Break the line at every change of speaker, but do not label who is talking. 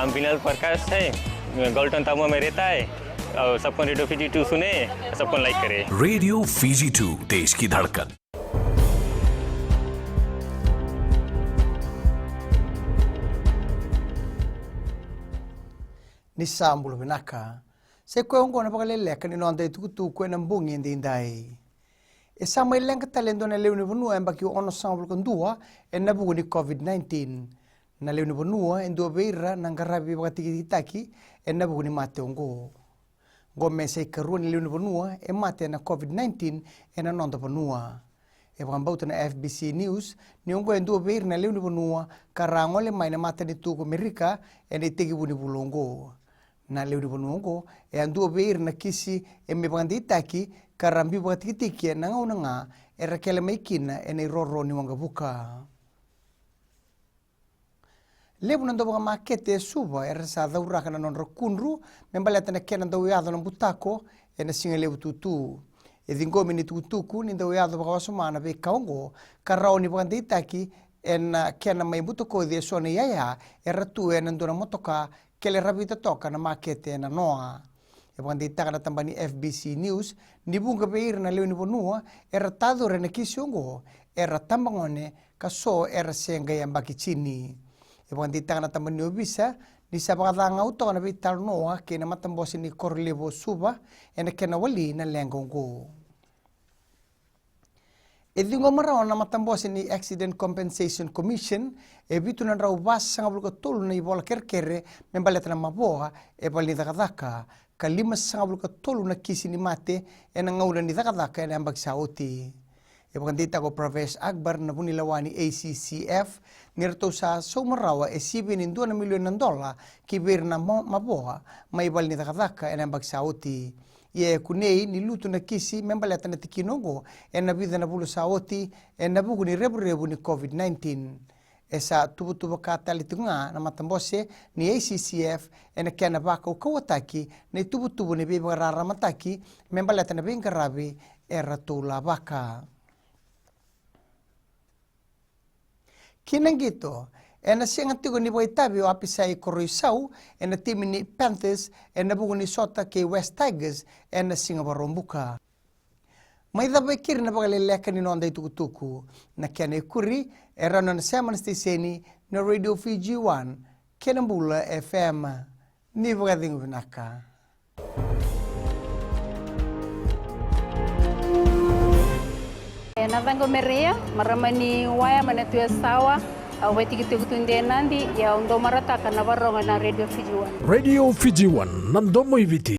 हम विनल प्रकाश है, गॉल्टन तामुआ में रहता है और सबको रेडियो फीजी 2 सुने, सबको लाइक करे।
रेडियो फीजी 2 देश की धड़कन।
Nisambulu binaka se kwengo na Vakaleleka ni nonda itukutu kwena mbungi ndindai e Samuel lenga talendo na leuni bonua embaki ono sambulu kondua na bugu ni COVID-19 na leuni bonua endo beira na ngarabi bakati na bugu ni mate ongo ngome se karuni leuni bonua mate na COVID-19 na nonda bonua e bambauta na FBC News ni ongo endo beira na leuni bonua karangole mai na mate ni tuko Amerika tegi buni bulongo na leu bonongo andu beir na kisi me bandi taki karambi bakatiki na ngaunanga rakele maikina roro ni wanga buka lebu nando ba makete suba sa daura kana non rakunru membaleta na kena do yado no butako na singa lebu tutu dingomi ni tutuku ni do yado ba wasumana be kaongo karao ni bandi taki kena mai butoko de sona yaya ratu ndona motoka kele rabita toka na makete na noa bandi taka na tambani FBC News ni bunga beir na leo ni bonua tado re na kisiongo tambangone kaso senga yambaki chini bandi taka na tambani obisa ni sabaganga uto na vital noa ke na matambosi ni korlevo suba kena wali na lengongo Edingo marao na matambosi ni Accident Compensation Commission bitu na rau bas sanga bulka tolu na ibola kerkere membaleta na maboa bali dakadaka kalima sanga bulka tolu na kisi ni mate na ngaula ni dakadaka ambak saoti bakandita ko Profes Akbar na bunilawani ACCF nirto sa somarawa sibin in $2 milyon kibir na maboa may bali ni dakadaka ambak saoti ye kunei ni lutu na kisi membaleta na tikinongo na vida na bulu saoti na bugu ni rebu ni COVID-19 esa tubu katali tunga na matambose ni ACCF na kena baka ukawataki na tubu ni beba raramataki membaleta na bingarabi tula baka kinangito na siyang antigo ni Boitabi o apisay Koroisau na timi ni Panthers na bugo ni Sota kay West Tigers na Singabarombuka. May dabay na Vakaleleka ni nonda itukutuku na kena ikuri rano na Saman Stiseni na Radio Fiji 1 Kenambula FM ni Vagading Vinaka.
Navango Maria, maramani waya manatuya sawa. Awetikitukutundे nandi ya ndo marataka na varonga na Radio Fiji 1.
Radio Fiji 1 nandomo ibiti.